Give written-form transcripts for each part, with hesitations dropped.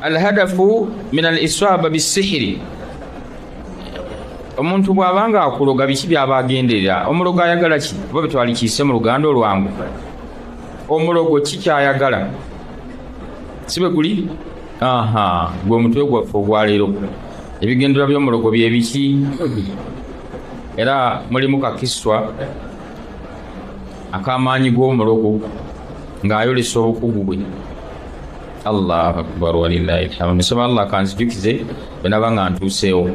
alhadafu min al-iswaba bis-sihri. Omuntu bw'abanga akuloga biki by'aba agenderera. Omulogo ayagala ki? Oba betwalikiise mu luganda olwangu. Omulogo ki kyayagala? Sibe guli? Gwe omutwe gwaffe ogwaleero. Ebigendera by'omulogo bye biki? Era mulimu kakiswa akamaanyi g'omulogo ng'ayolesa obukugu bwe. Allahu akbar walillahi alhamdu. Nsaba Allah kanzijukize bwe naba nga ntuuseewo.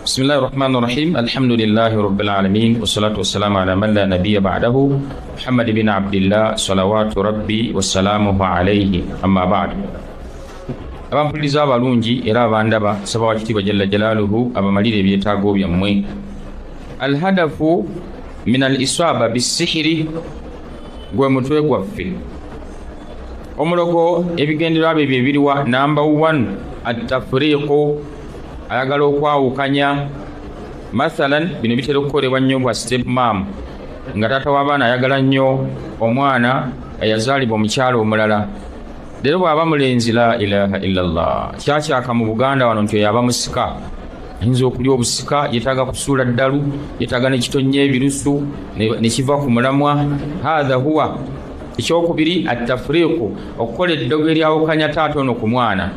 Bismillahir Rahmanir Rahim. Alhamdulillahi Rabbil Alamin. Wassalatu wassalamu ala man la nabiyya ba'dahu. Muhammad bin Abdillah salawatu rabbi wassalamuhu alayhi. Amma ba'du. Abampuliriza abalungi era abandaba nsaba wakitiibwa jalla jalaaluhu abamalire ebyetaago byammwe. Alhadafu min al-iswaba bis-sihri, gwe mutwe gwaffe. Omulogo ebigendererwa bye biriwa? Number 1 at-tafriqu, ayagala okwawukanya. Mathalan bino bitera okukolebwa nnyo bwa step mom, nga taata w'abaana ayagala nnyo omwana eyazaalibwa omukyalo omulala. Leero bw'aba mulenzi la ilaha illallah, kyakyaka mu Buganda wano nti yaba musika. Ayinza okulya obusika, yetaaga kusuula ddalu, yetaaga n'ekitonnya ebirusu ne kiva ku mulamwa. Hatha huwa. Ekyokubiri at-tafriqu, okukola eddogo eryawukanya taata ono ku mwana.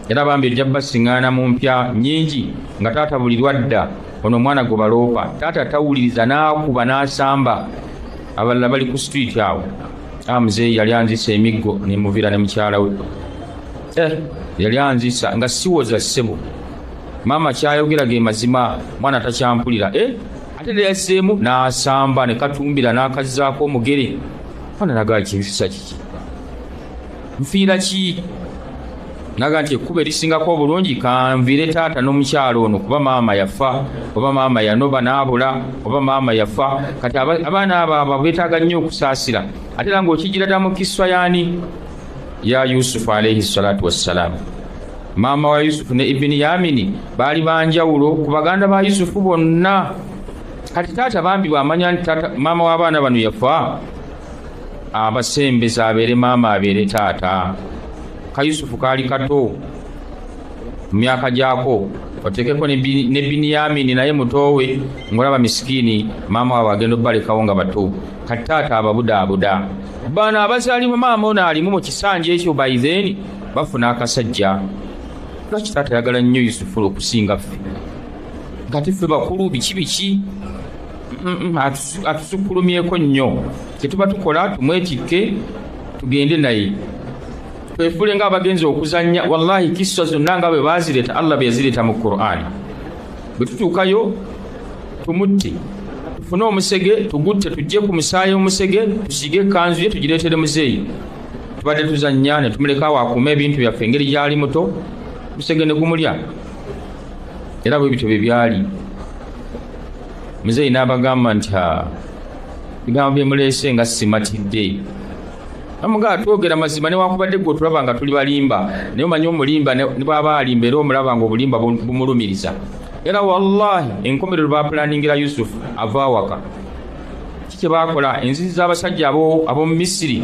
Era bambi ejja basiŋŋaana mu mpya nnyingi nga taata buli lwadda ono omwana gwe baloopa. Taata tawuliriza, n'akuba n'asamba. Abalala bali ku street awo. Muzeeyi yali anzisa emiggo nemuviira ne mukyala we. Yali anzisa nga siwoza ssebo. Maama kyayogera ge mazima, mwana takyampulira. Ate yasseemu n'asamba ne katumbira n'akazzaako omugere. Mwana nagaa kinsisa kiki? Nfiira ki? Naga nti ekkuba erisingako obulungi kanviire taata n'omukyalo ono, kuba maama yafa, oba maama yanoba n'abula, oba maama yafa. Kati abaana abo beetaaga nnyo okusaasira. Ate era ng'okigira ddala mu kiswa yaani? Ya Yusufu alayhi salatu wassalamu. Maama wa Yusufu ne Ibini Yamini baali banjawulo ku baganda ba Yusufu bonna. Kati taata bambi bw'amanya nti maama w'abaana bano yafa, abasembeza abeere maama abeere taata. Ka Yusufu kaali kato mu myaka gyako, oteekeko ne Biniyamini naye mutowe, ng'olaba misikini maama waabwe agenda obbalekawo nga bato. Kati taata ababudaabuda. Bano abazaalibwa maama ono alimu mu kisanja ekyo by then bafuna akasajja. Lwaki taata ayagala nnyo Yusufu okusinga ffe? Kati ffe bakulu biki atusukkulumyeko nnyo. Kyetuba tukola tumwetikke tugende naye. Twefule nga abagenzi okuzannya. Wallahi kissa zonna nga bwe baazireta Allah bwe yazireeta mu Qur'ani. Bwe tutuukayo tumutte, tufune omusege tugutte, tujje ku musaayi omusege, tusige ekkanzu ye tugireetere muzeeyi. Tubadde tuzannya ne tumuleka awo akuuma ebintu byaffe engeri gy'ali muto, musege ne gumulya. Era bwe bityo bye byali. Muzeeyi n'abagamba nti bigambo bye muleese nga simatidde. Amuga twogera mazima newankubadde gwe tulaba nga tuli balimba, naye omanyi omulimba ne bw'aba alimba era omulaba nga obulimba bumulumiriza. Era wallahi enkomerero baapulaningira Yusufu ava awaka. Kiki baakola? Enzizi z'abasajja ab'omu Misiri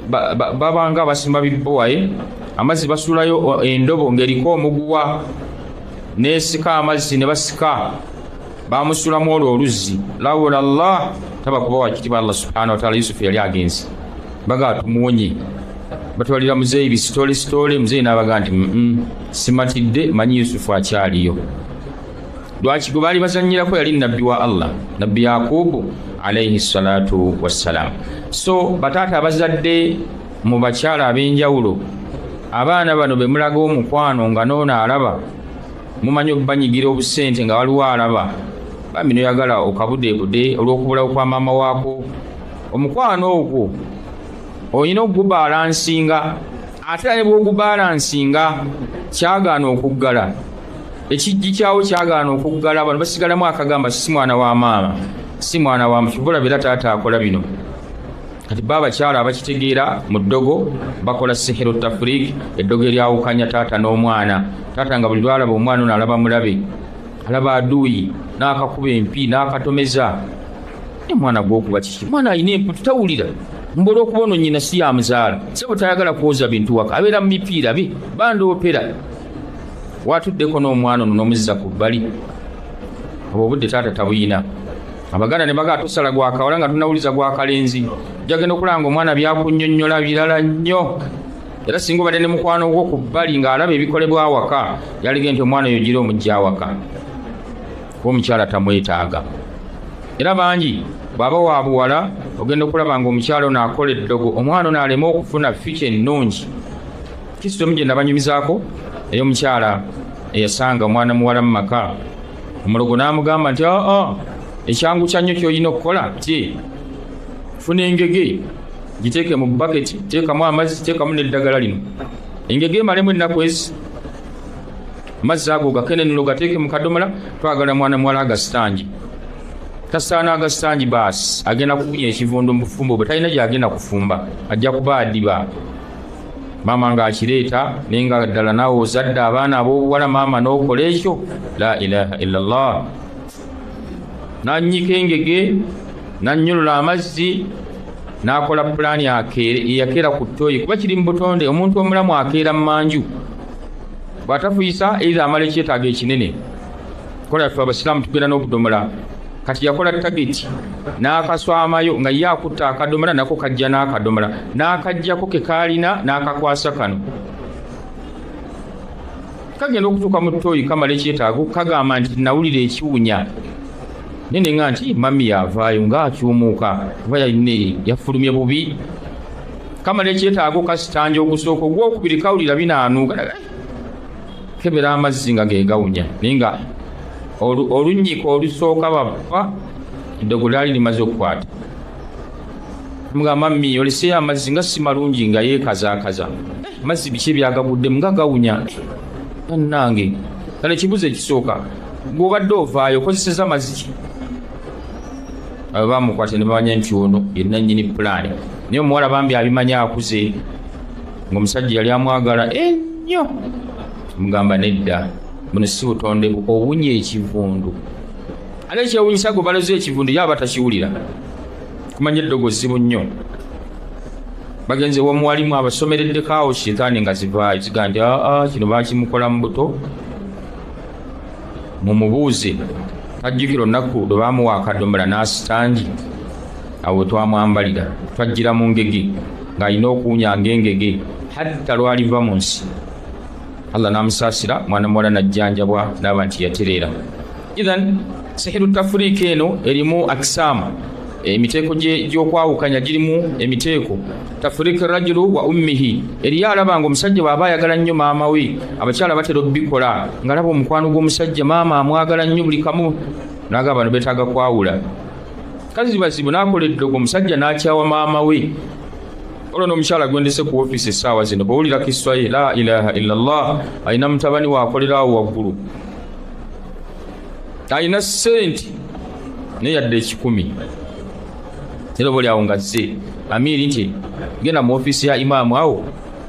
babanga basimba bibbowaye, amazzi basuulayo endobo ng'eriko omuguwa, neesika amazzi ne basika, baamusulamu olwo oluzzi. Lawula Allah tabakuba wakitiibwa Allah subhanahu wa ta'ala. Yusufu yali agenzi. Baga tumuwonye, batwalira muzeeyi bisitole, muzeeyi n'abaga nti simatidde, manyi Yusufu akyaliyo. Lwaki gwe baali bazannyirako yali nabbi wa Allah, nabbi Yakubu alayhi salatu wassalam. So bataata abazadde mu bakyala ab'enjawulo, abaana bano be mulaga omukwano nga n'ono alaba, mumanyi okubanyigira obusente nga waliwo alaba, bambi noyagala okabudeebude olw'okubulawo kwa maama waako. Omukwano ogwo olina ogubalansinga, ate ne bw'ogubalansinga kyagaana okuggala. Ekijji kyawo kyagaana okuggala. Bano basigalamu akagamba si mwana wa maama, si mwana wa mukibula bera taata akola bino. Kati baabakyala abakitegeera mu ddogo bakola sihiru tafriq, eddogo eryawukanya taata n'omwana. Taata nga buli lwalaba omwana ono alaba mulabe, alaba aduuyi, n'akakuba empi n'akatomeza. Mwana gw'okuba kiki? Mwana alina emputu tawulira. mbolo okubono nyina si ya muzaala sebo tayagala kuoza bintu waka abeera mu mipiira bi bandoopera watuddeko n'omwana ono n'omuzza ku bbali obwo obudde taata tabuyina abaganda ne bagaa tosala gwakawala nga tunawuliza gwakalenzi jagenda okulanga omwana byakunnyonnyola birala nnyo era singa obadde ne mukwano gwo ku bbali ng'alaba ebikolebwa awaka yalige nti omwana oyo gira omujja awaka kuba omukyala tamwetaaga era bangi bw'aba wa buwala ogenda okulaba ng'omukyala ono akola eddogo omwana ono aleme okufuna fica ennungi kisitomu gye nabanyumizaako ey'omukyala eyasanga omwana muwala mu maka omulogo n'amugamba nti ekyangu kya nnyo ky'olina okukola ti funa engege giteeke mu baketi teekamu amazzi teekamu n'eddagala lino engege emalemu ennaku ezi amazzi ago gakenenula gateeke mu kadomola twagala mwana muwala agasitangi tasaana agasitangi baasi agenda kuwunya ekivundu mu bufumbo bwe talina gy'agenda kufumba ajja kuba addiba maama ng'akireeta naye nga ddala naawe ozadde abaana ab'obuwala maama n'okola ekyo la ilaha illallah n'annyika engege n'annyulula amazzi n'akola pulaani eyakeera ku ttooyi kuba kiri mu butonde omuntu omulamu akeera mu manju bw'atafuyisa eitha amala ekyetaago ekinene kola yaffe abasiraamu tugenda n'obudomola kati yakola tageti n'akaswamayo nga ye akutta akadomola nako kajja n'akadomola n'akajjako ke kaalina n'akakwasa kano kagenda okutuuka mu ttooyi kamala ekyetaago kagamba nti nawulira ekiwunya nene nga nti mami yavaayo ng'akyumuuka kuba yafulumye bubi kamala ekyetaago kasitanja ogusooka ogwokubiri kawulira binaanuuka kebera amazzi nga gegawunya naye nga olunnyika olusooka bava eddogo lyali limaze okukwata mugamba mami oleseyo amazzi nga si malungi nga yeekazaakaza amazzi biki ebyagabuddemu nga gawunya nange kale ekibuzo ekisooka gw'obadde ovaayo okozeseza mazzi ki abo bamukwate ne bamanya nti ono yenna nnyini pulaani naye omuwala bambi abimanya akuze ng'omusajja yali amwagala ennyo mugamba nedda buno si butonde obunye ekivundu ate ekyewunyisa gwe baloze ekivundu yaba takiwulira kumanya eddogo zibu nnyo bagenze wamuwalimu abasomereddeko awo shitaani nga zivaayo ziga nti kino baakimukola mu buto mumubuuze tajjukira olunaku lwe baamuwa akadomola n'asitangi awo twamwambalira twajjira mu ngege ng'alina okuwunyanga engege hatta lwaliva mu nsi Allah n'amusaasira mwana muwala najjanjabwa n'aba nti yatereera idhan sihiru tafriiki eno erimu akisaamu emiteeko gy'okwawukanya girimu emiteeko tafriiki rajulu wa ummihi eriyo alaba ng'omusajja bw'aba ayagala nnyo maama we abakyala batera obbikola ng'alaba omukwano gw'omusajja maama amwagala nnyo buli kamu n'agamba bano beetaaga kwawula kazibazibu n'akola eddogo omusajja n'akyawa maama we olwo n'omukyala gwendese ku ofiisi essaawa zino bw'owulira kiswaye la ilaha illallah alina mutabani waakolerawo waggulu alina ssenti naye yadde 10 era boli awo ngazze amiiri nti genda mu ofiisi ya imaamu awo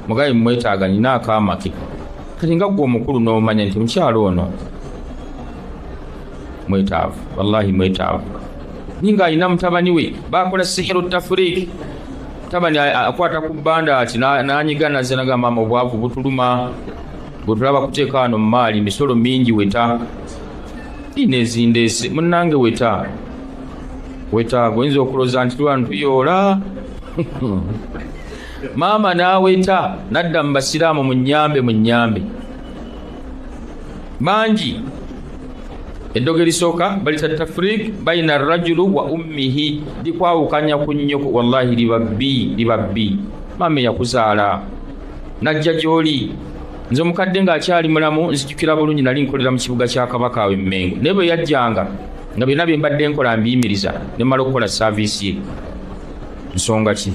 mugabe mumwetaaga nina akaamake kati nga ggwe omukulu n'omanya nti mukyala ono mwetaavu wallahi mwetaavu ninga alina mutabani we bakola sihiru tafriiki tabani akwata ku bbanda ati n'anyiga nazze nagamba maama obwavu butuluma bwetulaba kuteeka wano mu maali emisolo mingi weta inezindeese munnange weta gwenza okuloza nti tulwano tuyoola maama n'aweta nadda mu basiraamu mu nnyambe bangi eddogo erisooka balita tafriik baina rajulu wa ummihi likwawukanya ku nnyoko wallahi liba bbi maama yakuzaala najja gy'oli nze omukadde ng'akyali mulamu nzijukira bulungi nali nkolera mu kibuga kya kabaka awe Mmengo naye bwe yajjanga nga byonna bye mbadde nkola mbiyimiriza ne mmala okukola saaviisi ye nsonga ki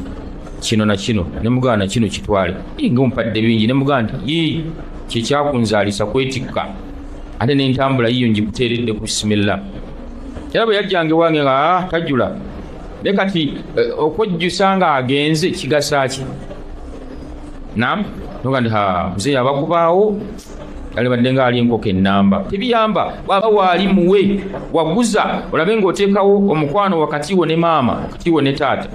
kino na kino ne mugamba na kino kitwale ng'ompadde bingi ne mugamba nti kyekyakunzaalisa kwetikka ate n'entambula yiyo ngikuteeredde ku bisimilla era bwe yajjanga ewange nga tajjula ne kati okwejjusa ng'agenze kigasa ki nam noga ndi muzeeyi abakubaawo alibadde ng'ali enkoko ennamba tebiyamba bwaba waali muwe waguza olabe ng'oteekawo omukwano wakati wo ne maama wakati wo ne taata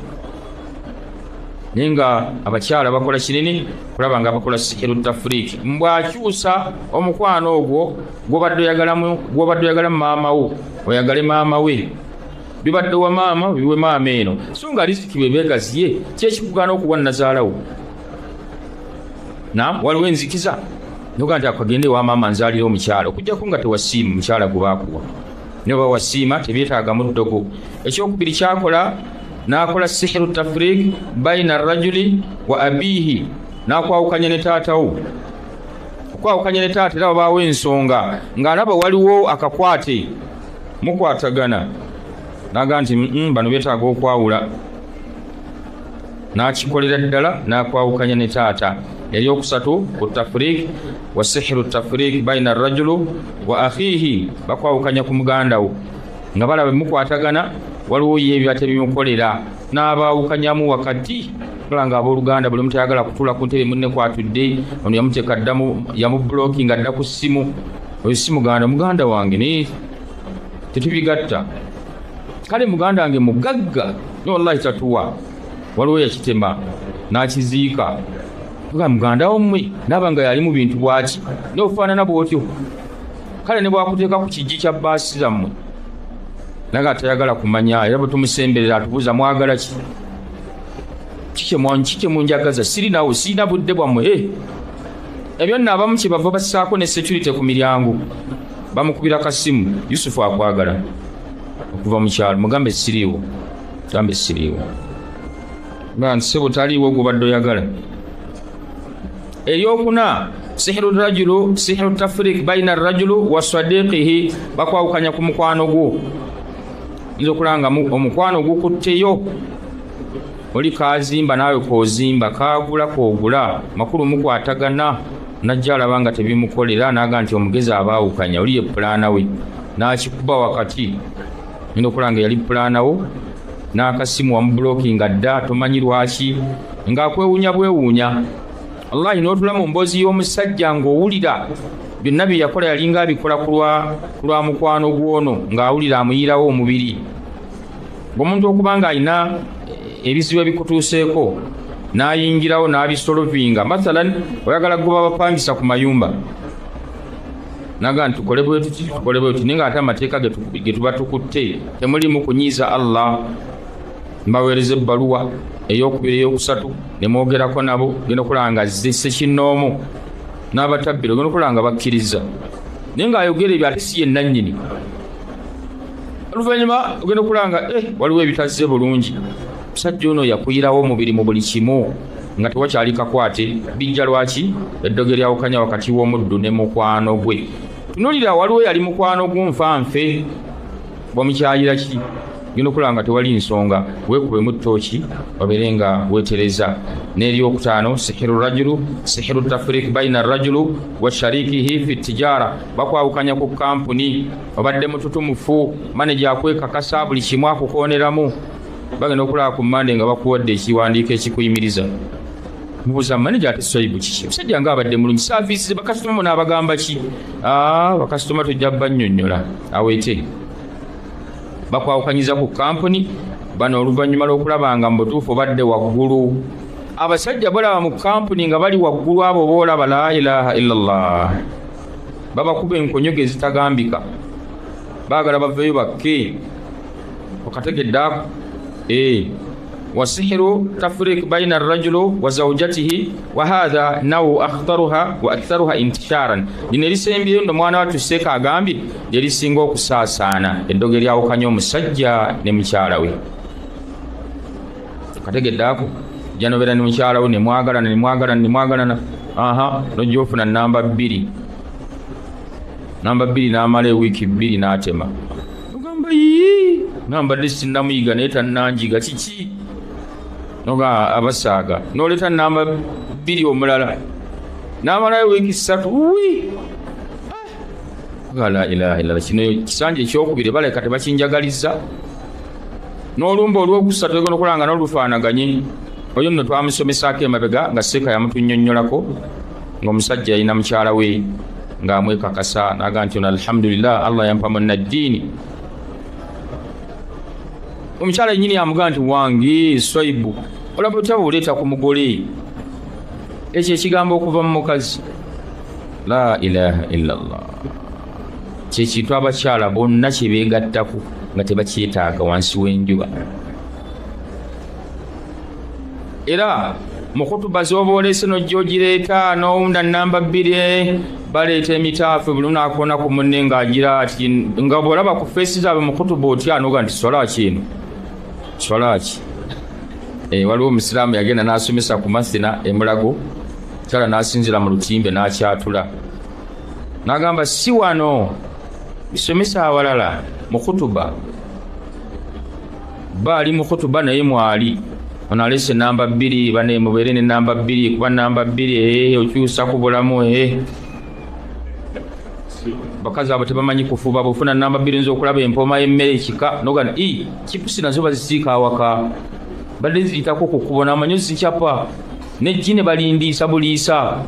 ninga abakyala bakola kinini kulaba nga bakola sihiru tafriki mbwakyusa omukwano ogwo gwobadde oyagala maama wo oyagale maama we bibadde wa maama biwe maama eno so nga riziki bwe beegaziye kyekikugaana okuwa nazaalawo waliwo enzikiza noga nti akagende wa maama nzaalira omukyala okujjako nga tewasiima mukyala gwe baakuwa noba wasiima tebyetaaga muddogo ekyokubiri kyakola n'akola sihiru tafrik baina rajuli wa abihi n'akwawukanya ne taatawo okwawukanya ne taata era wabaawo ensonga ng'alaba waliwo akakwate mukwatagana naga nti bano beetaaga okwawula n'akikolera ddala n'akwawukanya ne taata eryokusatu ku tafrik wa sihiru tafrik baina rajulu wa akhihi bakwawukanya ku mugandawo nga balaba mukwatagana waliwo yebyate bimukolera n'abaawukanyamu wakati nga abooluganda buli omu tayagala kutuula ku ntebe munne kwatudde ono yamuteeka ddamu yamubulokinga adda ku ssimu oyo si muganda wange naye tetubigatta kale muganda wange mugagga ne wallahi tatuwa waliwo yakitema n'akiziika nga muganda wammwe naaba nga yali mu bintu bwaki n'ofaanana bw'otyo kale ne bwakuteeka ku kijji kya baasi zammwe naga tayagala kumanya era bwe tumusemberera atubuuza mwagala ki kike munjagaza siri nawo sirina budde bwammwe ebyo nno abamu kye bava bassaako ne security ku miryango bamukubira kasimu Yusufu akwagala okuva mu kyalo mugambe siriiwo nga nsebo taliiwo gwobadde oyagala eryokuna sihiru tafrik baina rajulu wa sadiqihi bakwawukanya ku mukwano gwo nzo kulanga omukwano gukutteyo oli kazimba naawe kozimba kagula kogula makulu mukwatagana najja alaba nga tebimukolera naga nti omugezi abaawukanya oli ye pulaana we n'akikuba wakati nzo kulanga yali pulaana wo n'akasimu wamubulokinga dda tomanyi lwaki ng'akwewuunya bwewuunya wallahi n'otula mu mboozi y'omusajja ng'owulira byonna bye yakola yalinga abikola ku lwa mukwano gw'ono ng'awulira amuyirawo omubiri ng'omuntu okuba ng'alina ebizibu ebikutuuseeko n'ayingirawo n'abisolovinga mathalan oyagala goba bapangisa ku mayumba naga nti tukole bwe tuti naye ng'ate amateeka ge tuba tukutte temulimu kunyiiza Allah mbaweereza ebbaluwa ey'okubiri ey'okusatu ne mwogerako nabo genda okulanga zisse kinnoomu n'abatabbiro genda okulanga bakkiriza naye ng'ayogera ebyo ate si yennannyini oluvannyuma ogenda okulanga waliwo ebitazze bulungi musajja ono yakuyirawo omubiri mu buli kimu nga tewakyali kakwate bijja lwaki eddoge lyawukanya wakati w'omuddu ne mukwano gwe tunulira waliwo yali mukwano gunfanfe bwamukyayira ki genda okulanga tewali nsonga weekubemu ttooki wabeere nga weetereza n'eryokutaano sihiru tafrik baina rajulu wa sharikihi fi tijara bakwawukanya ku kampuni obadde mututumufu maneja akwekakasa buli kimu akukooneramu bagenda okulaba ku mmande nga bakuwadde ekiwandiiko ekikuyimiriza mubuuza maneja ate soyibu kiki omusajja nga abadde mulungi saaviisi bakasitoma mu n'abagamba ki bakasitoma tujja bannyonnyola aweete bakwawukanyiza ku kampuni bano oluvannyuma lw'okulaba nga mu butuufu badde waggulu abasajja balaba mu kampuni nga bali waggulu abo boolaba la ilaha illallah babakuba enkonyogo ezitagambika baagala baveeyo bakke okategeddeako wasihiru tafrik baina rajulu wa zawjatihi wa hadha nawu akhtaruha wa aktharuha intisharan lino erisembyeyo ndo mwana watuseeka agambye lyerisinga okusaasaana eddoge lyawukanya omusajja ne mukyala we kategeddeako janobeera ne mukyala we nemwagalana nojja ofuna namba 2 n'amala ewiiki 2 n'atema ogamba nambadde sinnamuyiga naye tannanjiga kiki noga abasaaga n'oleta namba 2 omulala n'amalayo wiiki 3 la ilaha illallah kino kisanja ekyokubiri baleka tebakinjagaliza n'olumba olwokusatu egenda okulanga n'olufaanaganye oyo nno twamusomesaako emabega nga seeka yamutunnyonnyolako ng'omusajja yalina mukyala we ng'amwekakasa naga nti ono alhamdulillah Allah yampamu naddiini omukyala yennyini yamugaa nti wange swaibu olaba otya bw'oleeta ku mugole ekyo ekigambo okuva mu mukazi. La ilaha illallah. Kyekintu abakyala bonna kye beegattako nga tebakyetaaga wansi w'enjuba. Era mu kutuba z'oba oleese n'ojja ogireeta n'owunda namba 2 baleeta emitaafu buli naakona ku munne ng'agira ati nga bw'olaba ku feesi zaabwe mu kutuba otya n'oga nti swalaaki eno swalaaki. Waliwo omusiraamu yagenda n'asomesa ku Masina Mulago, kyala n'asinzira mu lutimbe n'akyatula n'agamba si wano bisomesa awalala mu kutuba baali mu kutuba naye mwali ono alese namba 2 bane mubeere ne namba 2 kuba namba 2 okyusa ku bulamu bakazi abo tebamanyi kufuba bufuna namba 2 nzo okulaba empoma y'emmere ekika nogana kipusi nazo bazisiika awaka badde ziyitako kukubona amanyo zikyapa nejjine balindiisa buliisa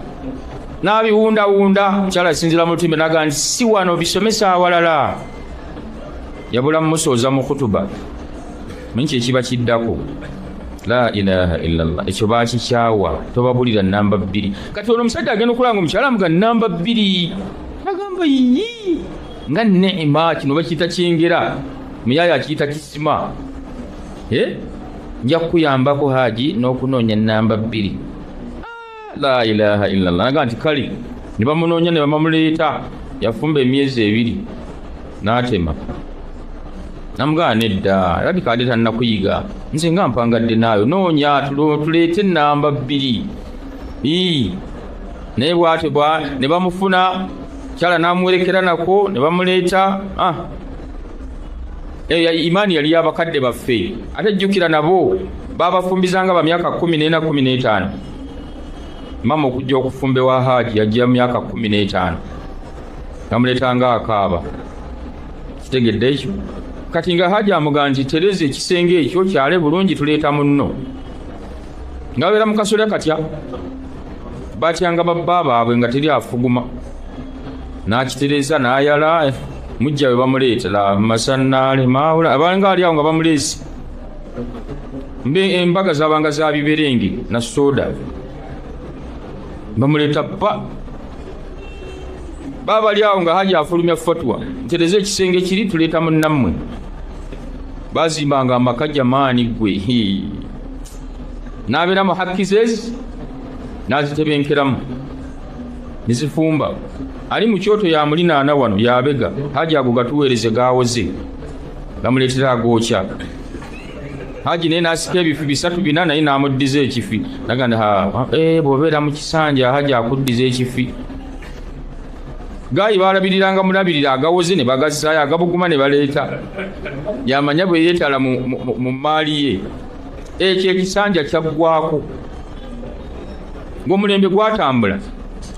n'abiwundawunda kyala sinzira mu lutimbe naga nti si wano bisomesa awalala yabula musooza mu kutuba manyi kyekiba kiddako. La ilaha illallah. Ekyo baakikyawa tobabulira namba 2 kati ono omusajja agenda okulanga omukyala amuga namba 2 agamba yi nga neema kino bakiyita kyengera muyaya akiyita kisima nja kukuyambako haji n'okunoonya namba 2. La ilaha illallah. Naga nti kale ne bamunoonya ne bamuleeta yafumba emyezi 2 n'atema namugaa nedda alabika ate tannakuyiga nze nga mpangadde naayo noonya tuleete namba 2 naye bwate ne bamufuna kyala n'amuwerekera nako ne bamuleeta. Imaani yali y'abakadde baffe ate jjukira nabo baabafumbizanga ba myaka 14 na 15. Mama okujja okufumba ewa haji yajja myaka 15 namuleetanga akaaba kitegedde ekyo. Kati nga haji amugaa nti tereza ekisenge ekyo kyale bulungi tuleeta munno ngabeera mu kasolya katya batyanga babba baabwe nga teri afuguma n'akitereza n'ayala mujja we bamuleetera masannaale maawula abanga ali awo nga bamuleesi embaga zabanga za biberenge na soda bamuleeta baba ali awo nga haji afulumya fatwa ntereza ekisenge kiri tuleeta munnammwe bazimbanga amaka jamaani gwe n'abeera mu hakki zezi n'azitebenkeramu nizifumba ali mu kyoto ya mulinaana wano yabega haji ago gatuweereze gaawoze bamuleetera agookya haji naye n'asika ebifi 3-4 naye n'amuddiza ekifi naganda bw'obeera mu kisanja haji akuddiza ekifi gayi balabiriranga mulabirira agawoze ne bagazaayo agabuguma ne baleeta yamanya bwe yeetala mu maali ye ekyo ekisanja kyaggwako ng'omulembe gwatambula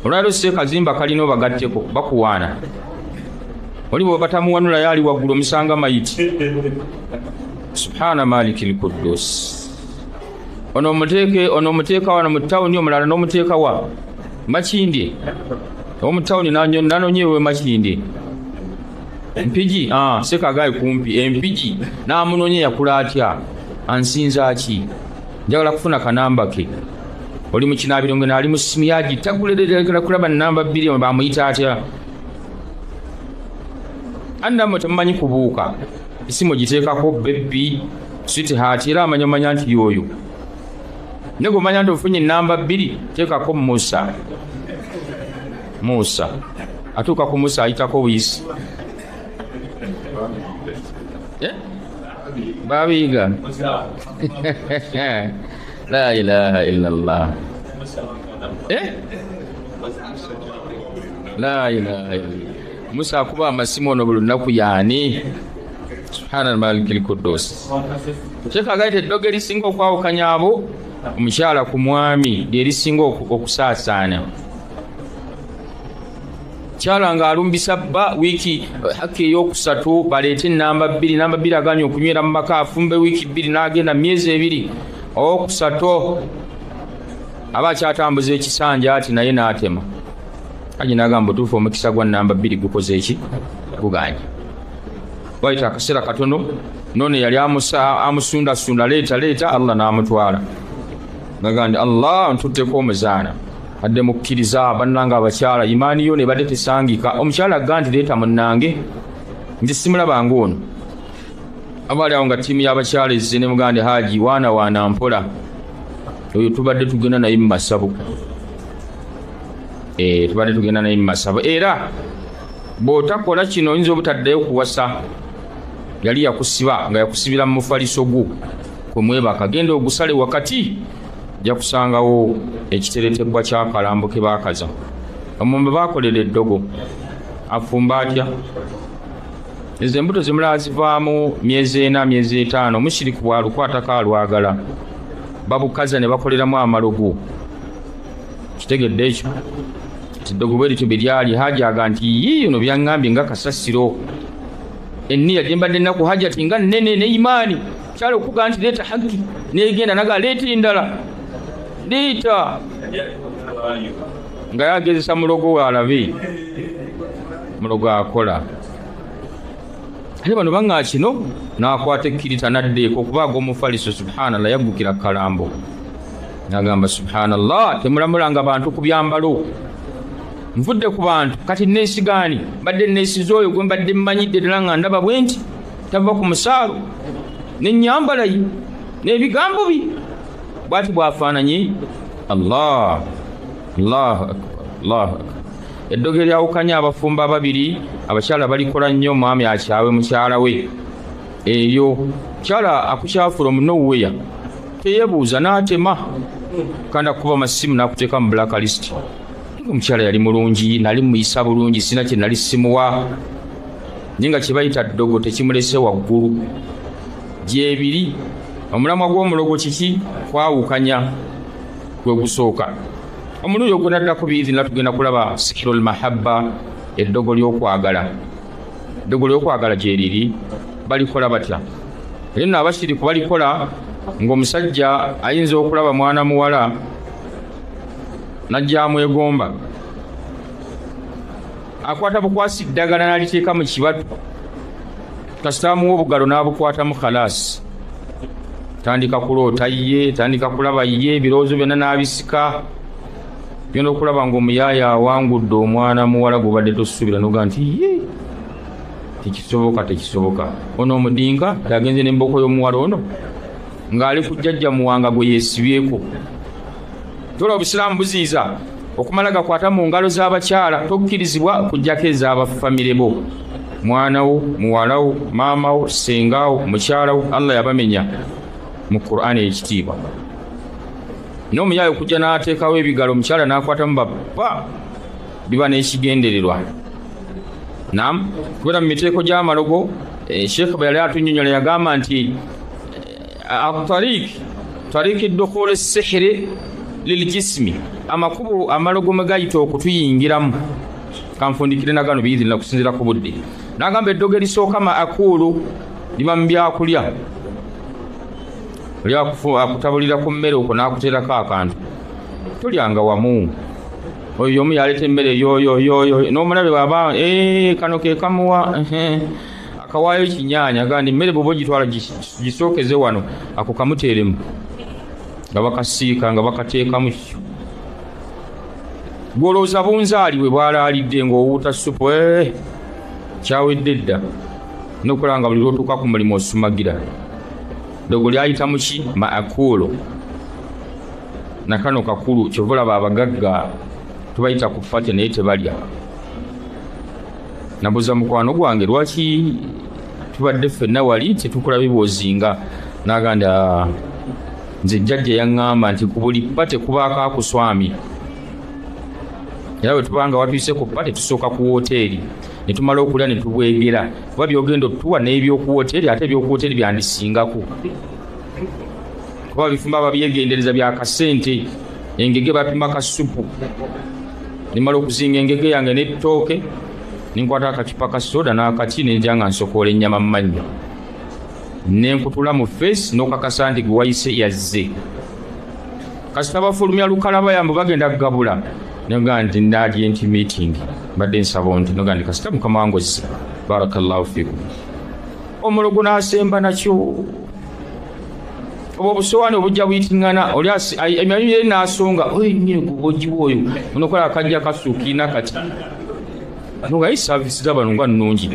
olwaliro sekazimba kalina obagatteko bakuwaana oli bwe batamuwanula yaali waggulu omusanga mayiti subhana malikil kuddus ono omuteeka wano mu tawuni omulala n'omuteeka wa Makindye omutawuni nanonyewe Makindye Mpigi Sekagayi kumpi Empigi n'amunonye yakula atya ansinza ki njagala kufuna kanamba ke oli mu kinaabiro ngene ali mu simu yaji takulerera kulaba namba 2 bamuyita atya andamo tamanyi kubuuka isimu giteekako baby sweetheart era amanyamanya nti yoyo nego manya ndo funye namba 2 teekako Musa atuuka ku Musa ayitako wisi babiga la ilaha illallah la ilaha illallah Musa kuba amasimu ono buli lunaku yaani subhana malikil kuddus Sekagayi eddogo erisinga okwawukanya abo omukyala ku mwami lyerisinga okusaasaana kyala nga alumbisa wiiki haki eyokusatu baleete namba 2 aganye okunywera mu maka afumbe wiiki 2 n'agenda myezi 2 owokusatu aba akyatambuza ekisanja ati naye n'atema aji n'agamba otuufu omukisa gwa namba 2 gukoze eki guganye wayita akaseera katono none yali amusundasunda leeta Allah n'amutwala nagandi Allah ntutteko omuzaana adde mukkiriza bannanga abakyala imaani yo ne badde tesangika omukyala agandi leeta munnange nti simulabanga ono abaali awo nga ttiimu y'abakyala ezze ne mugande Haji waana mpola oyo tubadde tugenda naye mu masabo tubadde tugenda naye mu masabo era bw'otakola kino oyinza obutaddeyo kuwasa yali yakusiba nga yakusibira mu mufaliso gwo kwe mwebaka genda ogusale wakati ja kusangawo ekiteretebwa ky'akalambo ke baakaza omumbe baakolera eddogo afumba atya ezo embuto zimulala zivaamu myezi 4 myezi 5 mushiriku bwalukwatako alwagala babukaza ne bakoleramu amalogo kitegedde ekyo tiddogo bwe lityo beryali Hajaga nti yiino byaŋŋambye nga kasasiro enniya gyembadde nnaku Hajati nga nnene ne imaani kyala okuga nti leeta haki negenda naga leeta endala leeta nga yagezesa mulogo we alabe mulogo akola ate bano baŋŋa kino n'akwata ekkirita n'addeeko okubaaga omufaliso subhanallah yaggukira kalambo n'agamba subhanallah temulamulanga bantu ku byambalo nvudde ku bantu kati neesigaani badde neesiza oyo gwe mbadde mmanyidde ddala nga ndaba bwe nti tava ku musaalo n'ennyambalayi n'ebigambo bi bw'ati bw'afaananye Allah eddogo eryawukanya abafumba ababiri abakyala balikola nnyo omwami akyawe mukyala we eyo mukyala akukyafula omunowweya teyeebuuza n'atema kandi akuba masimu n'akuteeka mu blacklist omukyala yali mulungi nali muyisa bulungi sina kye nali simuwa naye nga kye bayita ddogo tekimulese waggulu gyebiri omulamwa gw'omulogo kiki kwawukanya gwe gusooka omuluyi ogwo naddako biizinira tugenda kulaba sikirul mahabba eddogo ly'okwagala gyeriri balikola batya era nno abashiriku balikola ng'omusajja ayinza okulaba mwana muwala najja amwegomba akwata bukwasi ddagala n'aliteeka mu kibatu kasita amuwa obugalo n'abukwatamu khalaasi tandika kuloota ye tandika kulaba ye ebirowoozo byonna n'abisika byonna okulaba ng'omuyaaya awangudde omwana muwala gubadde tosuubira noga nti ye tekisoboka ono omudinga tagenze n'emboko y'omuwala ono ng'ali ku jjajja muwanga gwe yeesibyeko tola obusiraamu buziiza okumala gakwata mu ngalo z'abakyala tokkirizibwa kujjako ez'abafamire bo mwanawo muwalawo maamawo sengawo mukyalawo Allah yabamenya mu Qur'ani ekitiibwa n'omuyaayo okujja n'ateekawo ebigalo omukyala n'akwatamu baba biba n'ekigendererwa nam kubera mu miteeko gy'amalogo Sheikh bwe yali atunnyonnyola yagamba nti tariiki dukhuli as-sihri liljismi amakubo amalogo mwe gayita okutuyingiramu kanfundikire nagano biizinira kusinzira ku budde n'agamba eddogo erisooka maakulu liba mu byakulya oli akutabulira ku mmere okwo n'akuteerako akantu tolyanga wamu oyo omu yaleeta emmere yoyo n'omulabe bw'aba kano ke kamuwa akawaayo kinyaanya gandi emmere bw'oba ogitwala gisookeze wano ako kamuteeremu nga bakasiika nga bakateekamu kyo gwolowooza bunzaali bwe bwalaalidde ng'owuuta supu kyawedde dda nokulaba nga buli lwotuuka ku mulimu osumagira ddogo lyayita mu ki maakuulo nakano kakulu kyova olaba abagagga tubayita ku fate naye tebalya nabuuza mukwano gwange lwaki tubadde ffenna wali tetukula biboozinga n'aganda nze jjajja yaŋŋamba nti ku buli pate kubaako akuswami era bwe tubanga watuyise ku pate tusooka ku woteeri ne tumala okulya ne tubwegera kuba byogenda otuwa n'ebyoku woteeri ate ebyoku woteeri byandisingako kuba bifumba babyegendereza byakasente engege bapima kasupu nimala okuzinga engege yange n'ettooke ninkwata akacupa ka soda n'akati nenja nga nsokoola ennyama mu mannyo nenkutula mu feesi n'okakasa nti gwe wayise yazze kasita bafulumya lukalaba yambe bagenda kugabula noga nti ndaalya enti meeting badde nsaba nti noga nti kasita mukama wange ozze barakallahu fikum omulogo n'asemba nakyo obusowaani obujja buyitiŋŋana oli emyanyi n'asonga nyine kubogiwa oyo onokola akajja kasuukiina kati nga yi saavisi z'abano nga nnungi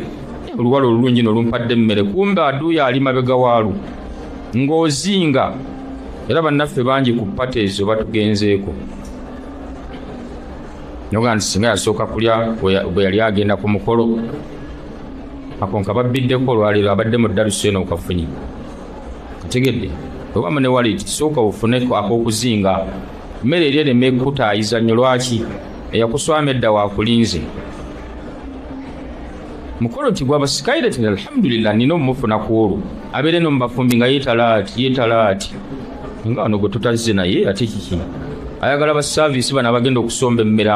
oluwala olulungi nolumpadde emmere kumbe aduuyo ali mabega waalwo ng'ozinga era bannaffe bangi ku pata ezo batugenzeeko noga nti singa yasooka kulya bwe yali agenda ku mukolo ako nka babbiddeko olwaleero abadde mu ddaluso eno okafunye kategedde obamu ne waliti sooka ofuneko ak'okuzinga mmere eri ereme ekutaayiza nnyo lwaki eyakuswama edda waakulinze mukolo nti gwabasikaire tena alhamdulillah nina omufuna ku olwo abeere no mubafumbi nga yeetalaati nga wano gwe tutazze naye ate kiki ayagala basaavisi bano abagenda okusomba emmere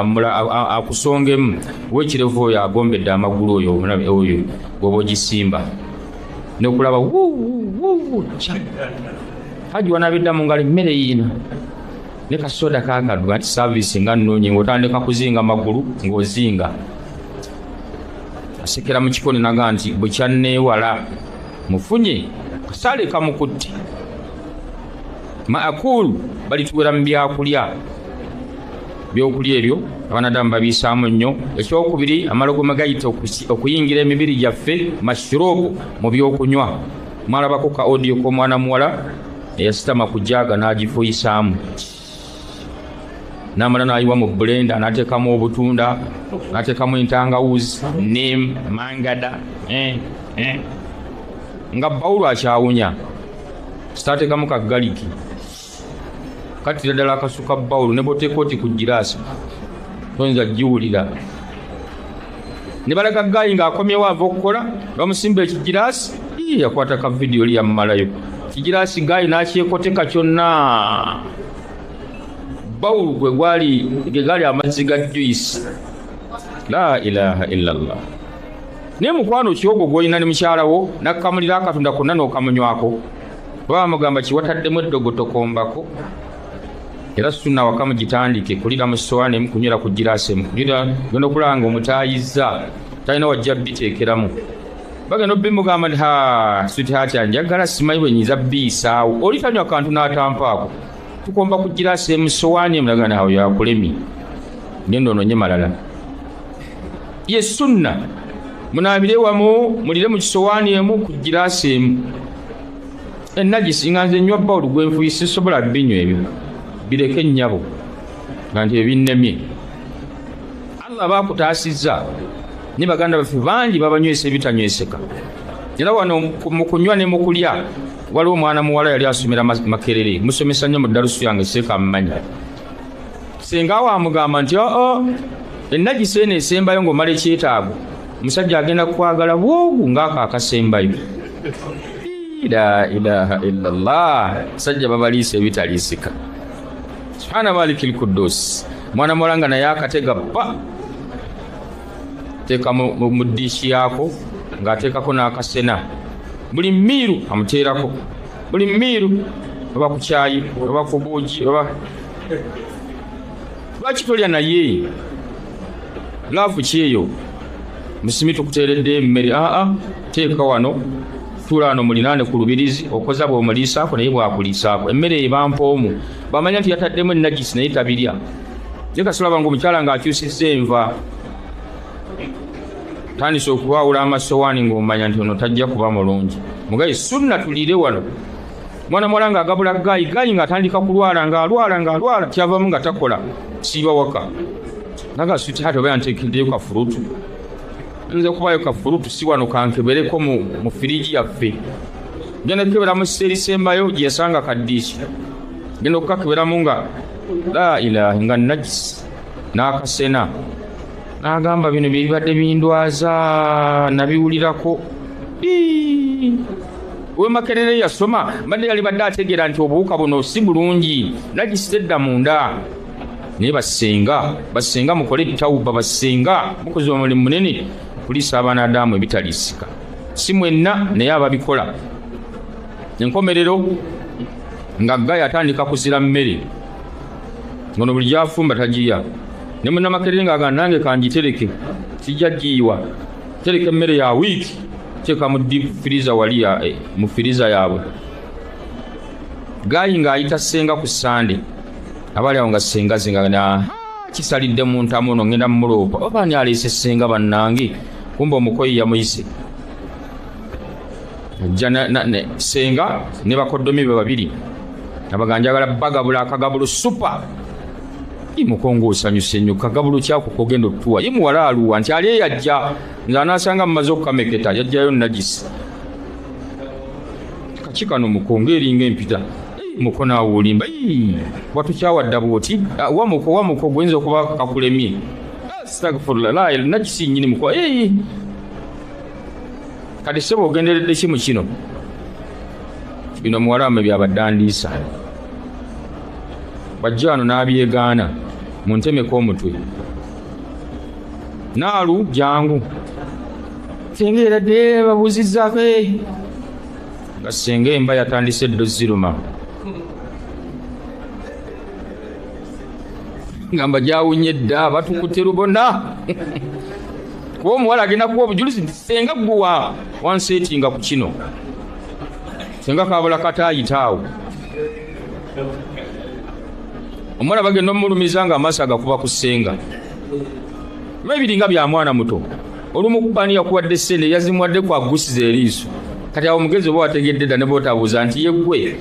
akusongemu wekirevu oyo agombedde amagulu oyo gwoba ogisimba nokulaba haji wanabedda mu ngalo emmere yiina ne kasoda kakadwa nti saavisi nga nnungi ng'otandika kuzinga magulu ng'ozinga asekera mu kikoni naga nti bwe kyanneewala mufunye kasaale kamukutte maakulu balituwera mu byokulya ebyo abanadamu babiisaamu nnyo ekyokubiri amalogo gayita okuyingira emibiri gyaffe mashurubu mu byokunywa mwalabako ka audio k'omwana muwala eyasitama ku jaaga n'agifuyisaamu n'amala n'ayiwa mu blender n'ateekamu obutunda n'ateekamu entangawuzi neem mangada nga bawulu akyawunya sitateekamu ka galiki kati ddala akasuka bawulu ne boteeka oti ku giraasi toyinza giwulira ne balaga gayi ng'akomyewo ava okukola bamusimba ekigiraasi yakwata ka vidiyo li yammalayo kigiraasi gayi n'akyekoteka kyonna bawulu gwe gali amazzi ga juice la ilaha illallah naye mukwano kyogo gwolina ne mukyalawo nakkamulira akatunda konna n'okamunywako bamugamba kiwataddemu eddogo tokombako era sunna waka mugitandike kulira mu sowaani emu kunywera ku giraasi emu kulira genda okulanga omutaayizza talina wajja biteekeramu bagenda obbimugamba nti sweetheart njagala simanyi bwe nyiza bbiisaawo oli tanywa kantu n'atampaako tukomba ku giraasi emu sowaani emu nagana awo yakulemi genda ononye malala ye sunna munaabire wamu mulire mu kisowaani emu ku giraasi emu ennagisi nga nze nnywa bawulu gwenfuyi sisobola binywa ebyo bireke nnyabo nga nti ebinnemye allah baakutaasizza ne baganda baffe bangi babanywesa ebitanyweseka era wano mu kunywa ne mu kulya waliwo omwana muwala yali asomera makerere musomesa nnyo mu ddalusu yange seeka amumanya senga waamugamba nti ennagisi eno esembayo ng'omala ekyetaago omusajja agenda kukwagala bwogu ng'ako akasembayo la ilaha illallah sajja babaliisa ebitaliisika subhana malikil kudus mwana mulanga naye akatega bba teeka mu ddiishi yaako ng'ateekako n'akasena buli miiru amuteerako buli miiru oba ku kyayi oba ku buugi oba lwaki tolya naye laavu kyeyo musimi tukuteeredde emmere teeka wano tuula wano mulinaane ku lubirizi okoza bw'omuliisaako naye bwakuliisaako emmere ebampoomu bamanya nti yataddemu ennagisi naye tabirya ye kasolaba ng'omukyala ng'akyusizza enva tandise okuwawula amasowaani ng'omanya nti ono tajja kuba mulungi mugaye sunna tuliire wano mwana muwala ng'agabula gayi ng'atandika kulwala ng'alwala kyavamu nga takola siiba waka naga sweetheart oba yanteekeddeyo kafurutu nze kubayo kafurutu si wano kankebereko mu firiji yaffe genda kukebera mu kiseera sembayo gye yasanga kaddiiki genda okukakeberamu nga la ilaha nga najisi n'akasena n'agamba bino bibadde bindwaza nabiwulirako we makerere yasoma mbadde yali badde ategeera nti obuwuka buno si bulungi najisi tedda munda naye basenga mukole ettawuba basenga mukozi omulimu munene kuliisa abanadamu ebitaliisika si mwenna naye ababikola enkomerero nga gayi atandika kuzira mmere ngono buli gyafumba tagiya ne munnamakerere ng'agamba nange kangitereke kijja giyiwa tereka emmere ya wiiki teeka mu deep freezer wali mu freezer yaabwe Gayi ng'ayita ssenga ku Sande abali awo nga ssenga zingana kisalidde mu ntamu ono ngenda mu muloopa oba ani aleese ssenga bannange kumba omukoyi yamuyise ajja ssenga ne bakoddomi be babiri abaganjagala bagabula akagabulu supa imukongo osanyuse nnyo kagabulu kyako kogenda otuwa ye muwala aluwa nti ali yajja ng'anaasanga mumaze okukameketa yajjayo najisi kakikano mukongo eringa empita mukono awulimba watukyawadda bwoti wamuko gwenza okuba kakulemye astagfirullah najisi nnyini muko kati sebo ogenderedde ki mu kino bino muwala wame byabaddandiisa bajja wano n'abyegaana muntemeko omutwe naalu jangu senga eradde babuuzizzaako nga senga emba yatandise eddo ziruma ngamba gyawunye dda batukutte lubona kuba omuwala agenda kuba obujulizi nti senga gguwa wanseetinga ku kino senga kabula kataayitaawo omwana bagenda omulumiza nga amaaso agakuba ku ssenga ebiringa bya mwana muto olumu kubani yakuwadde ssente yazimuwadde kwagusiza eriiso kati awo omugezi oba wategedde dda ne bootabuuza nti yeggwe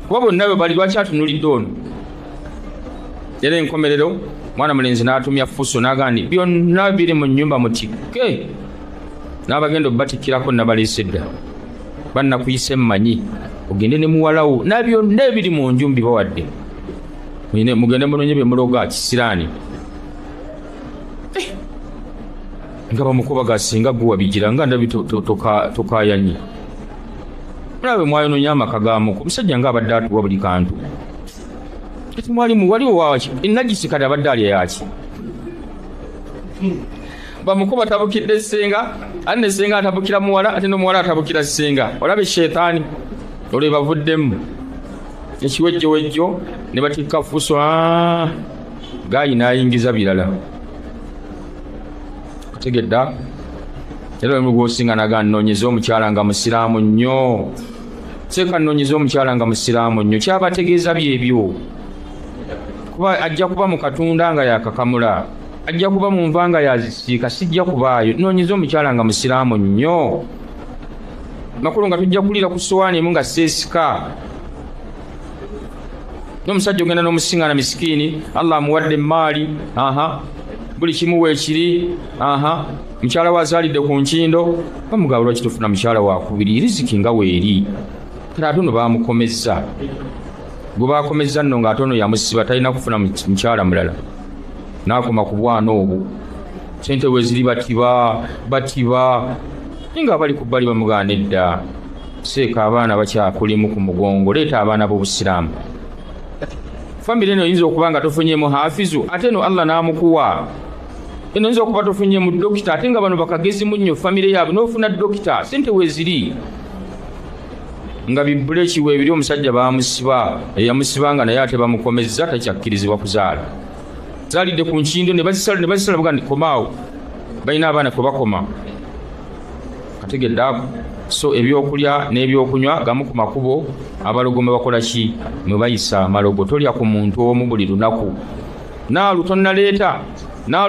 kuba bonna bwe bali lwaki atunulidde ono era enkomerero mwana mulenzi n'atumya Fuso n'agamba nti byonna biri mu nnyumba mutikke n'abagenda obbatikkirako nabaleese dda bannakuyise mmanyi ogende ne muwalawo nabyonna ebiri mu nju mbibawadde mugende munonye bye muloga kisiraani nga bamukubaga singa gwe wabigira nga ndabi tokayanye mulabe mwayononya amaka gamuko omusajja nga abadde atuwa buli kantu kati mwalimu waliwo waki enajisi kati abadde alya yaki bamukuba tabukidde ssenga ate ne ssenga atabukira muwala ate n'omuwala atabukira ssenga olabe sheetaani olwo bavuddemu ekiwejjowejjo ne batikka Fuso Gayi n'ayingiza birala tegedda era omugwosinga naga nnoonyeza omukyala nga musiraamu nnyo seeka nnoonyeza omukyala nga musiraamu nnyo kyabategeeza byebyo kuba ajja kuba mu katunda nga yakakamula ajja kuba mu nva nga yazisiika sijja kubaayo nnoonyeza omukyala nga musiraamu nnyo makulu nga tujja kulira ku sowaani emu nga seesika n'omusajja ogenda n'omusiŋŋaana misikiini Allah amuwadde maali buli kimu weekiri mukyala we azaalidde ku nkindo bamugaba lwaki tufuna mukyala wakubiri riziki nga weeri kale ate ono bamukomezza gwe bakomezza nno ng'ate ono yamusiba talina kufuna mukyala mulala n'akoma ku bwana obwo sente we ziri batiba nga bali ku bbali bamuganda edda seeka abaana bakyakulimu ku mugongo leeta abaana b'obusiraamu famire eno oyinza okuba nga tofunyemu hafizu ate no Allah n'amukuwa eno oyinza okuba tofunyemu dokita ate nga bano bakagezi munnyo famire yaabwe n'ofuna dokita sente weeziri nga bibbule ekiweebiri omusajja bamusiba eyamusibanga naye ate bamukomezza takyakkirizibwa kuzaala zaalidde ku nkindo ne bazisala buga nti komaawo balina abaana kwe bakoma kategeddaako so ebyokulya n'ebyokunywa gamu ku makubo abalogo mwe bakola ki mwe bayisa amalogo tolya ku muntu omu buli lunaku naalu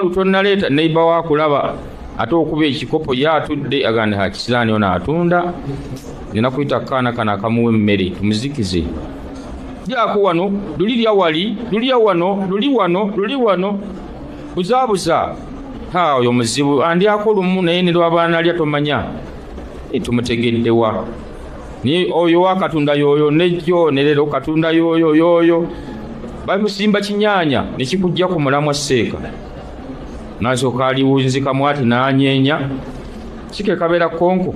tonnaleeta neiba waakulaba ate okuba ekikopo yaatudde agandi hakisiraani ono atunda nina kuyita kaana kana akamuwa emmere tumuzikize jaako wano lulirya wali lulya wano luli wano buzaabuza oyo muzibu andyako lumu naye ne lwabaana alya tomanya tumutegeddewa ni oyo wakatunda yoyo nejjo nerero katunda yoyo bamusimba kinyaanya nekikujja ku mulamwa seeka nasooka aliwunzika mwati n'anyeenya kike kabeera konko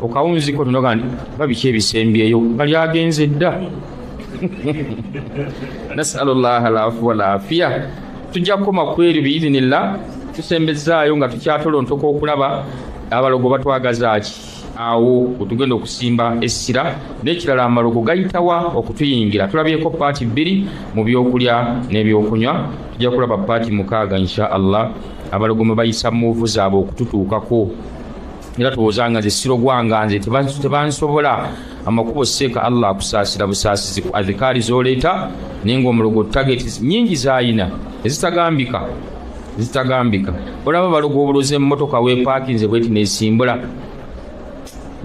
okawunziko tunoga nti babiki ebisembyeyo bali agenze dda nasalullah alafu walaafiya tujja kukoma kweru biidhinillah tusembezaayo nga tukyatolontoka okulaba abalogo batwagazaaki awo otugenda okusimba essira n'ekirala amalogo gayitawa okutuyingira tulabyeko paati 2 mu byokulya n'ebyokunywa tujja kulaba paati 6 insha Allah abalogo mwe bayisa muuvu zaabwe okututuukako era tuwozanga nze siro gwanganze tebansobola amakubo seeka Allah akusaasira busaasizi ku adhikaari z'oleeta naye ng'omulogo targets nnyingi z'ayina ezitagambika olaba balogo obuloza emmotoka weepaakinze bweti neesimbula.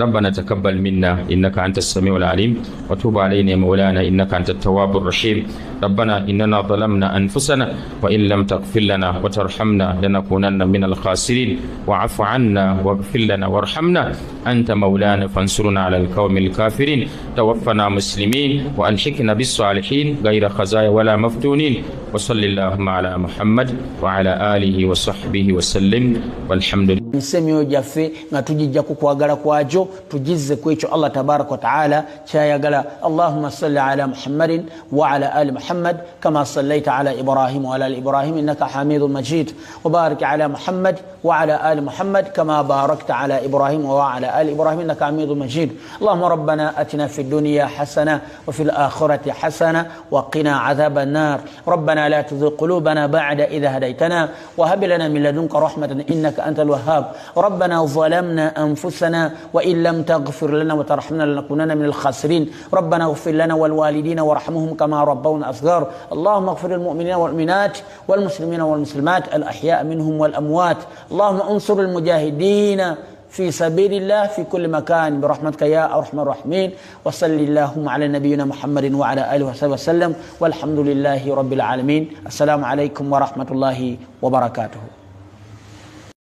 ربنا تقبل منا إنك أنت السميع العليم وتوب علينا يا مولانا إنك أنت التواب الرحيم. ربنا إننا ظلمنا أنفسنا وإن لم تغفر لنا وترحمنا لنكونن من الخاسرين واعف عنا واغفر لنا وارحمنا أنت مولانا فانصرنا على القوم الكافرين. توفنا مسلمين وألحقنا بالصالحين غير خزايا ولا مفتونين. وصل اللهم على محمد وعلى آله وصحبه وسلم والحمد لله. Nsemyo jaffe nga tujijja kukwagala kwajo tujizze kwecho Allah tabarak wa taala kyayagala. Allahumma salli ala Muhammadin wa ala ali Muhammad kama sallaita ala Ibrahim wa ala ali Ibrahim innaka Hamidum Majid. Wa barik ala Muhammad wa ala ali Muhammad kama barakta ala Ibrahim wa ala ali Ibrahim innaka Hamidum Majid. Allahumma rabbana atina fid dunya hasana wa fil akhirati hasana wa qina adhaban nar. Rabbana la tuzigh qulubana ba'da idh hadaytana wa hab lana min ladunka rahmatan innaka antal wahhab. ربنا ظلمنا أنفسنا وإن لم تغفر لنا وترحمنا لنكونن من الخاسرين. ربنا اغفر لنا والوالدين وارحمهم كما ربونا صغار. اللهم اغفر للمؤمنين والمؤمنات والمسلمين والمسلمات الأحياء منهم والأموات. اللهم انصر المجاهدين في سبيل الله في كل مكان برحمتك يا أرحم الراحمين. وصل اللهم على نبينا محمد وعلى آله وصحبه وسلم والحمد لله رب العالمين. السلام عليكم ورحمة الله وبركاته.